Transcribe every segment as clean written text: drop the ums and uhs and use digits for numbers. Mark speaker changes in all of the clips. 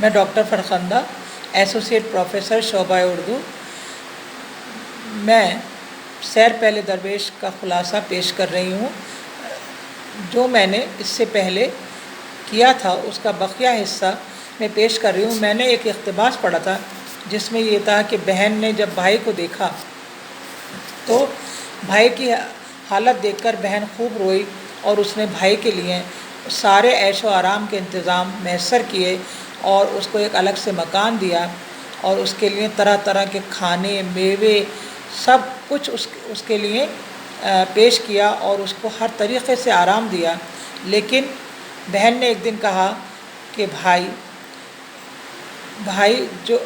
Speaker 1: میں doctor Farkhanda, associate professor شعبہ اردو۔ میں سیر پہلے درویش کا خلاصہ پیش کر رہی ہوں۔ جو میں نے اس سے پہلے کیا تھا اس کا بقیہ حصہ میں پیش کر رہی ہوں۔ میں نے ایک اقتباس پڑھا تھا جس میں یہ تھا کہ بہن نے جب بھائی کو دیکھا تو بھائی کی حالت دیکھ کر بہن خوب روئی، اور اس نے بھائی کے لیے سارے عیش و آرام کے انتظام میسر کیے اور اس کو ایک الگ سے مکان دیا، اور اس کے لیے طرح طرح کے کھانے، میوے، سب کچھ اس کے لیے پیش کیا اور اس کو ہر طریقے سے آرام دیا۔ لیکن بہن نے ایک دن کہا کہ بھائی جو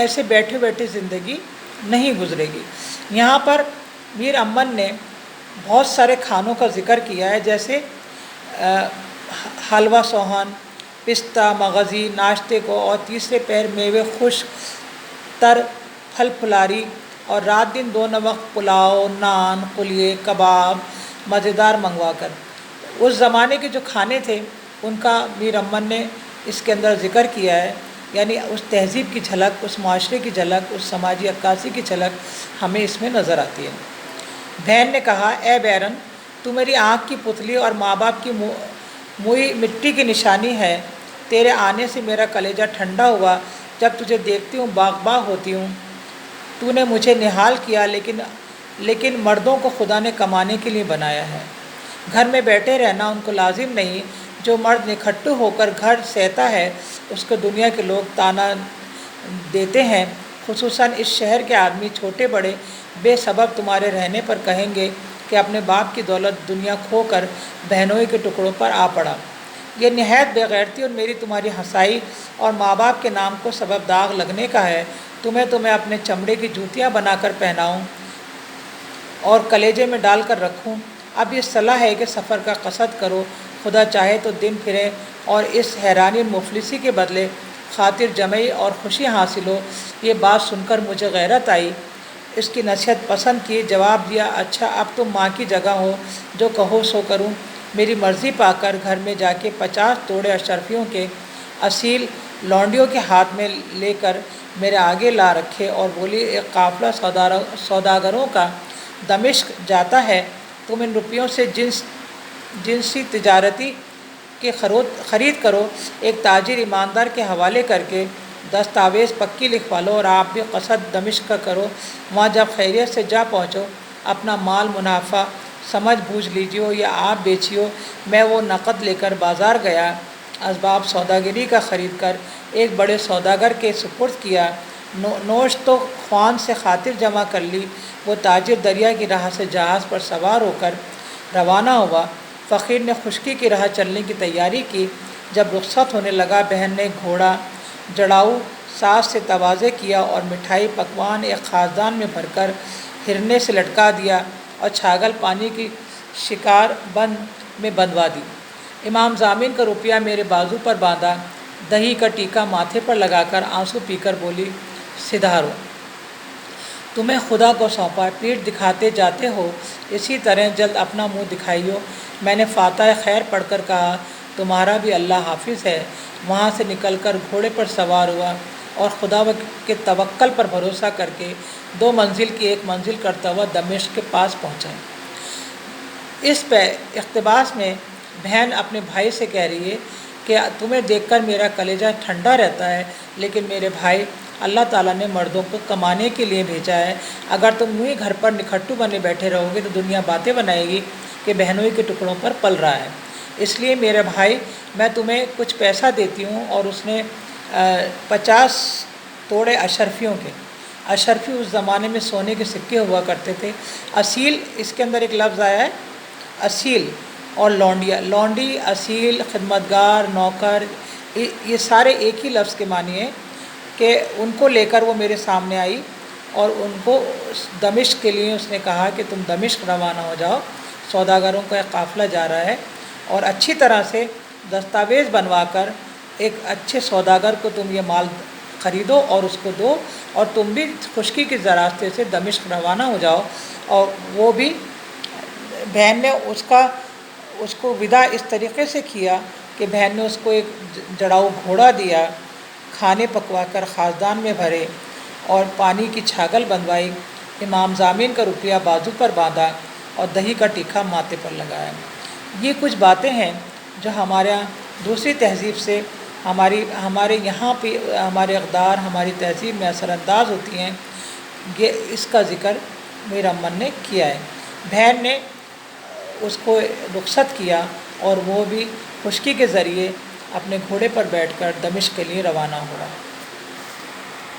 Speaker 1: ایسے بیٹھے بیٹھے زندگی نہیں گزرے گی۔ یہاں پر میر امن نے بہت سارے کھانوں کا ذکر کیا ہے، جیسے حلوہ سوہان، پستہ، مغزی ناشتے کو، اور تیسرے پہر میوے خشک تر، پھل پھلاری، اور رات دن دونوں وقت پلاؤ، نان، قلیے، کباب مزیدار منگوا کر۔ اس زمانے کے جو کھانے تھے ان کا میر امن نے اس کے اندر ذکر کیا ہے، یعنی اس تہذیب کی جھلک، اس معاشرے کی جھلک، اس سماجی عکاسی کی جھلک ہمیں اس میں نظر آتی ہے۔ بہن نے کہا، اے بیرن، تو میری آنکھ کی پتلی اور ماں باپ کی موئی مٹی کی نشانی ہے۔ تیرے آنے سے میرا کلیجہ ٹھنڈا ہوا، جب تجھے دیکھتی ہوں باغ باغ ہوتی ہوں۔ تو نے مجھے نہال کیا، لیکن مردوں کو خدا نے کمانے کے لیے بنایا ہے۔ گھر میں بیٹھے رہنا ان کو لازم نہیں۔ جو مرد نکھٹو ہو کر گھر سہتا ہے اس کو دنیا کے لوگ طعنہ دیتے ہیں، خصوصاً اس شہر کے آدمی چھوٹے بڑے بے سبب تمہارے رہنے پر کہیں گے کہ اپنے باپ کی دولت دنیا کھو کر بہنوئی کے ٹکڑوں پر آ پڑا۔ یہ نہایت بے غیرتی اور میری تمہاری ہنسائی اور ماں باپ کے نام کو سبب داغ لگنے کا ہے۔ تمہیں اپنے چمڑے کی جوتیاں بنا کر پہناؤں اور کلیجے میں ڈال کر رکھوں۔ اب یہ صلاح ہے کہ سفر کا قصد کرو، خدا چاہے تو دن پھرے اور اس حیرانی مفلسی کے بدلے خاطر جمعی اور خوشی حاصل ہو۔ یہ بات سن کر مجھے غیرت آئی، اس کی نصیحت پسند کی، جواب دیا، اچھا اب تم ماں کی جگہ ہو، جو کہو سو کروں۔ میری مرضی پا کر گھر میں جا کے 50 توڑے اشرفیوں کے اصیل لونڈیوں کے ہاتھ میں لے کر میرے آگے لا رکھے اور بولی، ایک قافلہ سوداگروں کا دمشق جاتا ہے، تم ان روپیوں سے جنسی تجارتی کے خرید کرو، ایک تاجر ایماندار کے حوالے کر کے دستاویز پکی لکھوا لو، اور آپ بھی قصد دمشق کا کرو۔ وہاں جب خیریت سے جا پہنچو، اپنا مال منافع سمجھ بوجھ لیجیو یا آپ بیچیو۔ میں وہ نقد لے کر بازار گیا، اسباب سوداگری کا خرید کر ایک بڑے سوداگر کے سپرد کیا، نوش تو خوان سے خاطر جمع کر لی۔ وہ تاجر دریا کی راہ سے جہاز پر سوار ہو کر روانہ ہوا۔ فقیر نے خشکی کی راہ چلنے کی تیاری کی۔ جب رخصت ہونے لگا، بہن نے گھوڑا جڑاؤ ساز سے تواضع کیا اور مٹھائی پکوان ایک خازدان میں بھر کر ہرنے سے لٹکا دیا اور چھاگل پانی کی شکار بند میں بندھوا دی۔ امام ضامن کا روپیہ میرے بازو پر باندھا، دہی کا ٹیکا ماتھے پر لگا کر آنسو پی کر بولی، سدھارو، تمہیں خدا کو سونپا، پیٹھ دکھاتے جاتے ہو، اسی طرح جلد اپنا منہ دکھائیو۔ میں نے فاتحہ خیر پڑھ کر کہا، تمہارا بھی اللہ حافظ ہے۔ وہاں سے نکل کر گھوڑے پر سوار ہوا اور خدا کے توکل پر بھروسہ کر کے 2 منزل کی 1 منزل کرتا ہوا دمشق کے پاس پہنچا۔ اس اقتباس میں بہن اپنے بھائی سے کہہ رہی ہے کہ تمہیں دیکھ کر میرا کلیجہ ٹھنڈا رہتا ہے، لیکن میرے بھائی، اللہ تعالیٰ نے مردوں کو کمانے کے لیے بھیجا ہے۔ اگر تم یوں ہی گھر پر نکھٹو بنے بیٹھے رہو گے تو دنیا باتیں بنائے گی کہ بہنوئی کے ٹکڑوں پر پل رہا ہے۔ اس لیے میرے بھائی، میں تمہیں کچھ پیسہ دیتی ہوں۔ اور اس نے 50 توڑے اشرفیوں کے، اشرفی اس زمانے میں سونے کے سکے ہوا کرتے تھے۔ اصیل، اس کے اندر ایک لفظ آیا ہے اصیل، اور لونڈیا، لونڈی، اصیل، خدمتگار، نوکر، یہ سارے ایک ہی لفظ کے معنی ہیں کہ ان کو لے کر وہ میرے سامنے آئی اور ان کو دمشق کے لیے اس نے کہا کہ تم دمشق روانہ ہو جاؤ، سوداگروں کا ایک قافلہ جا رہا ہے، اور اچھی طرح سے دستاویز بنوا کر ایک اچھے سوداگر کو تم یہ مال خریدو اور اس کو دو، اور تم بھی خشکی کے راستے سے دمشق روانہ ہو جاؤ۔ اور وہ بھی بہن نے اس کو ودا اس طریقے سے کیا کہ بہن نے اس کو ایک جڑاؤ گھوڑا دیا کھانے پکوا کر خازدان میں بھرے اور پانی کی چھاگل بندھوائی، امام ضامن کا روپیہ بازو پر باندھا اور دہی کا ٹیکھا ماتھے پر لگایا۔ یہ کچھ باتیں ہیں جو ہمارے یہاں دوسری تہذیب سے ہمارے یہاں پہ ہمارے اقدار، ہماری تہذیب میں اثر انداز ہوتی ہیں۔ یہ اس کا ذکر میر امن نے کیا ہے۔ بہن نے اس کو رخصت کیا اور وہ بھی خشکی کے ذریعے اپنے گھوڑے پر بیٹھ کر دمشق کے لیے روانہ ہوا۔